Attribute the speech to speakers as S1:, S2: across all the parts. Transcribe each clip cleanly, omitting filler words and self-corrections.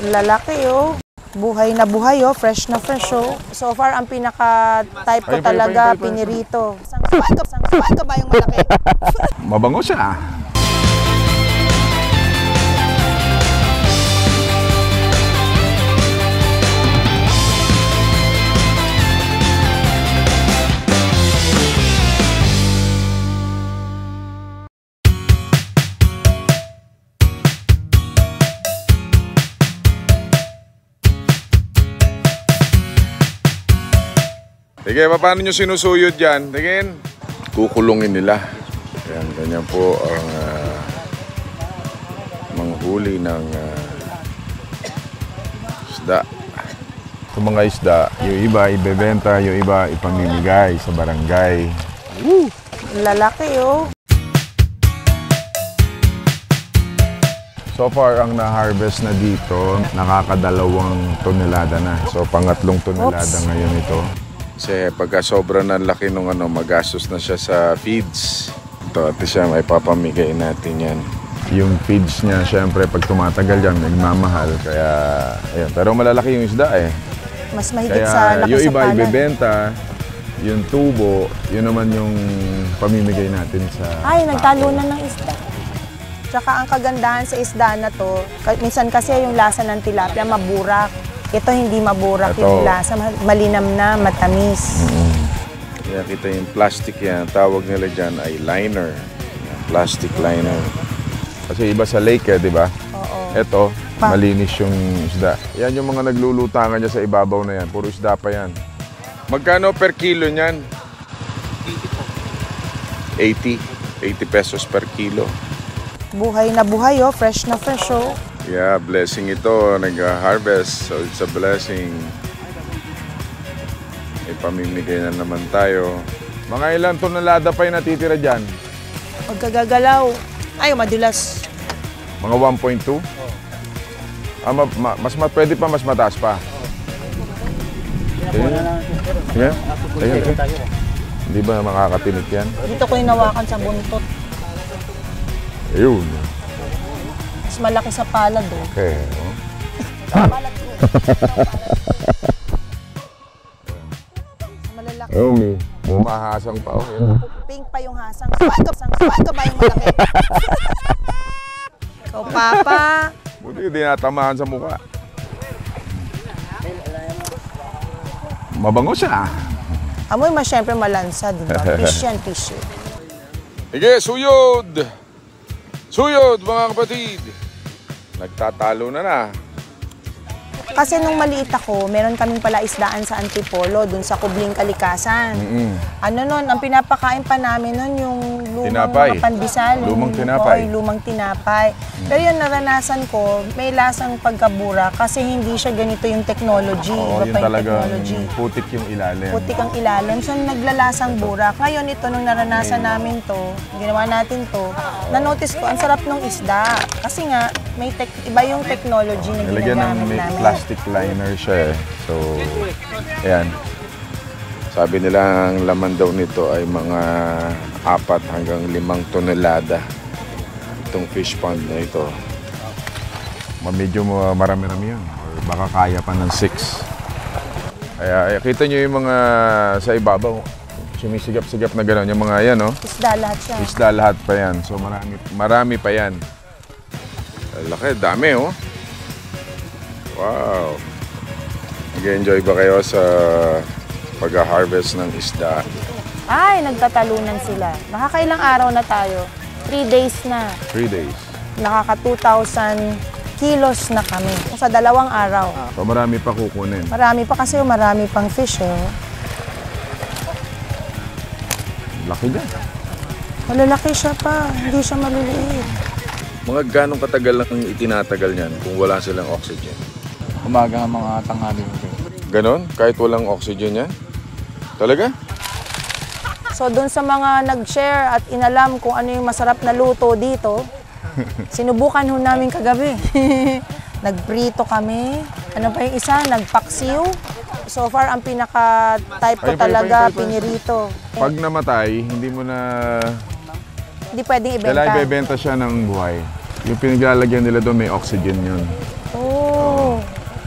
S1: Lalaki oh. Buhay na buhay oh, fresh na fresh oh. So far, ang pinaka-type ko talaga, pinirito. Sangsuan ka ba yung malaki?
S2: Mabango siya. Sige, paano nyo sinusuyod dyan? Tingin, kukulungin nila. Ayan, ganyan po ang manghuli ng isda. Sa mga isda, yung iba ibebenta, yung iba ipamimigay sa barangay.
S1: Woo! Lalaki oh.
S2: So far, ang na-harvest na dito, nakakadalawang tonelada na. So, pangatlong tonelada ngayon ito. Kasi pagka sobra na laki nung magastos na siya sa feeds. Ito, ate siya, may papamigay natin yan. Yung feeds niya, syempre, pag tumatagal yan, nagmamahal. Kaya, ayun. Pero malalaki yung isda eh.
S1: Mas mahigit sa laki
S2: yung
S1: sa
S2: iba
S1: palad.
S2: ibebenta, yung tubo, yun naman yung pamimigay natin sa
S1: Ay, nagtalunan ng isda. Tsaka ang kagandahan sa isda na to, minsan kasi yung lasa ng tilapia maburak. Ito hindi maburak yung lasa, malinam na, matamis.
S2: Kaya kita yung plastic yan, tawag nila dyan ay liner. Plastic liner. Kasi iba sa lake di ba?
S1: Oo.
S2: Ito, malinis yung isda. Yan yung mga naglulutangan niya sa ibabaw na yan. Puro isda pa yan. Magkano per kilo niyan? 80 pesos per kilo.
S1: Buhay na buhay oh, fresh na fresh oh.
S2: Yeah, blessing ito. Nag-harvest. So, it's a blessing. May pamimigay na naman tayo. Mga ilang tonelada pa yung natitira dyan?
S1: Pagkagagalaw. Ay, madulas.
S2: Mga 1.2? Pwede pa, mas mataas pa. Sige. Hindi ba makakatinik yan?
S1: Dito ko hinawakan sa buntot.
S2: Ayun.
S1: Mas malaki sa palad oh.
S2: Okay.
S1: Palad ko. Malalaki.
S2: Oh, may bumahasang pa.
S1: Pink pa yung hasang. Sangsuan ka ba yung malaki? Ikaw, Papa.
S2: Buti hindi natamahan sa mukha. Mabango siya.
S1: Amoy syempre malansa, di ba? Fish yan, fish.
S2: Sige, suyod! Suyod, mga kapatid! Nagtatalo na.
S1: Kasi nung maliit ako, meron kaming pala isdaan sa Antipolo, dun sa Kubling Kalikasan. Ano nun, ang pinapakain pa namin nun yung lumang mga pandesal.
S2: Lumang tinapay.
S1: Lumang tinapay. Pero yun, naranasan ko, may lasang pagkabura kasi hindi siya ganito yung technology.
S2: Oo,
S1: Iba pa yung technology.
S2: Putik yung ilalim.
S1: Putik ang ilalim. So, naglalasang burak. Ngayon, ito, nung naranasan namin to, ginawa natin to, na-notice ko, ang sarap ng isda. Kasi nga, may iba yung technology na ginagamit namin.
S2: Plastic liner siya eh. So, ayan. Sabi nila ang laman daw nito ay mga 4 hanggang 5 tonelada. Itong fish pond na ito. Medyo marami-rami yun. Or baka kaya pa ng 6. Kaya kita nyo yung mga sa ibabaw. Sumisigap-sigap na gano'n. Yung mga yan, no?
S1: Isda lahat siya.
S2: Isda lahat pa yan. So marami pa yan. Laki, dami, oh. Wow! Nag-enjoy ba kayo sa pag-harvest ng isda?
S1: Ay, nagtatalunan sila. Nakakailang araw na tayo. 3 days na.
S2: 3 days.
S1: Nakaka 2,000 kilos na kami. Sa 2 araw.
S2: So marami pa kukunin.
S1: Marami pa kasi marami pang fish eh.
S2: Laki dyan.
S1: Malalaki siya pa. Hindi siya maliliit.
S2: Mga ganong katagal lang itinatagal niyan kung wala silang oxygen?
S3: Umaga ng mga tanghali.
S2: Ganon? Kahit walang oxygen yan? Talaga?
S1: So doon sa mga nag-share at inalam kung ano yung masarap na luto dito, sinubukan ho namin kagabi. Nagprito kami. Ano pa yung isa? Nagpaksiw. So far, ang pinaka-type ko talaga, pinirito.
S2: Pag namatay, hindi mo na...
S1: Hindi pwedeng ibenta.
S2: Kailangan ibebenta siya ng buhay. Yung pinaglalagyan nila doon may oxygen yun.
S1: Oh.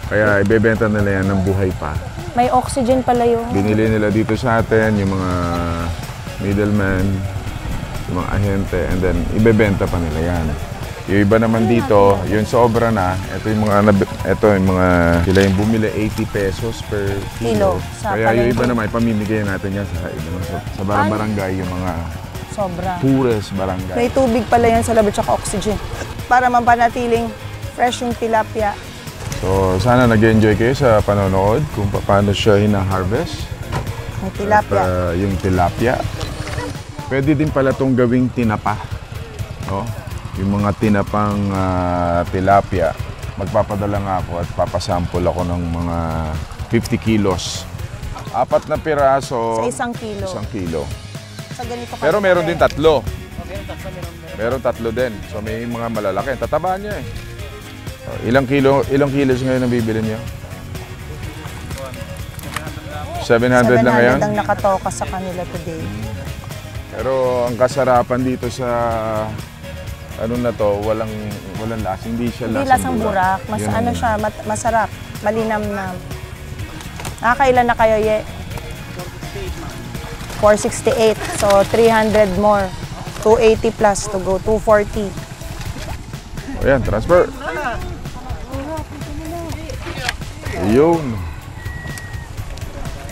S2: Kaya ibebenta nila yan ng buhay pa.
S1: May oxygen pala yun.
S2: Binili nila dito sa atin yung mga middleman, yung mga ahente, and then ibebenta pa nila yan. Yung iba naman dito, yung sobra na, ito yung mga sila yung bumili 80 pesos per kilo.
S1: Sa
S2: Kaya yung
S1: palengke.
S2: iba naman, pamimigay natin yan sa barangay, yung mga
S1: Sobra.
S2: poorest barangay.
S1: May tubig pala yan sa labo tsaka oxygen. Para mapanatiling fresh yung tilapia.
S2: So, sana nag-enjoy kayo sa panonood kung paano siya hina-harvest.
S1: Ang tilapia.
S2: At, yung tilapia. Pwede din pala itong gawing tinapa. No? Yung mga tinapang tilapia. Magpapadala nga ako at papasample ako ng mga 50 kilos. 4 na piraso.
S1: Sa 1 kilo.
S2: 1 kilo.
S1: Sa ganito
S2: Pero meron din 3. Meron 3 din. So may mga malalaki. Tataba niya eh. Ilang kilos ngayon ang bibili niyo? 700 lang ngayon?
S1: 700 ang nakatoka sa kanila today.
S2: Pero ang kasarapan dito sa ano na to, walang lasa. Hindi siya
S1: Hindi
S2: lasang
S1: lasang burak. Mas
S2: Yun
S1: ano
S2: ang-
S1: siya, masarap. Malinamnam. Nakakailan na kayo, Ye? 468. So, 300 more. 280 plus to go. 240.
S2: O yan, transfer. Ayun.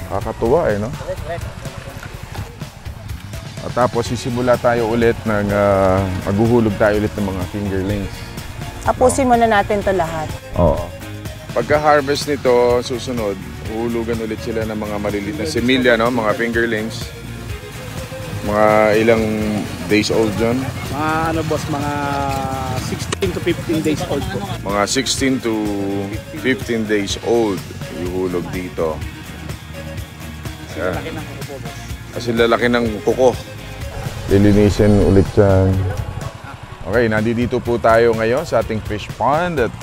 S2: Kakatuwa eh, no? At tapos sisimula tayo ulit ng maghuhulog tayo ulit ng mga fingerlings.
S1: Tapusin muna natin to lahat.
S2: Oo. Pagka-harvest nito, susunod, uhulugan ulit sila ng mga maliliit na similya, no? Mga fingerlings. Mga ilang days old dyan?
S4: Mga ano boss, mga 16 to 15 days old po.
S2: Mga 16 to 15 days old ihulog dito.
S4: Laki ng kuko boss.
S2: Kasi lalaki ng kuko. Lilinisin ulit yan. Okay, nandito po tayo ngayon sa ating fish pond at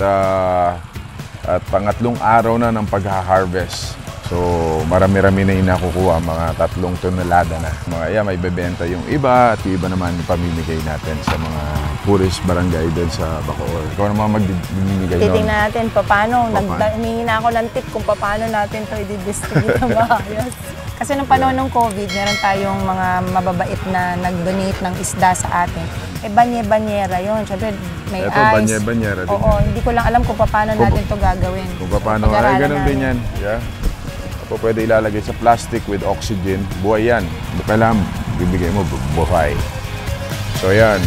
S2: pangatlong araw na ng pag-harvest. So, marami-rami na yung nakukuha, mga 3 tonelada na. Mga yan, may bebenta yung iba at yung iba naman pamimigay natin sa mga poorest barangay din sa Bacoor. Ikaw naman magbibigay nun.
S1: Titingnan natin paano.
S2: Paano?
S1: Humingi na ako ng tip kung paano natin to i-distribute na maayos. Kasi nung panahon ng COVID, meron tayong mga mababait na nag-donate ng isda sa atin. Eh, banye-banyera yun. Siyempre, may
S2: Ito,
S1: ice.
S2: banye-banyera din
S1: Oo, hindi ko lang alam kung paano natin to gagawin.
S2: Kung paano, ay
S1: Pag-aralan
S2: ganun din
S1: namin.
S2: yan. Yeah. Ako pwede ilalagay sa plastic with oxygen. Buhay yan. Kailangan bibigay mo buhay. So yan,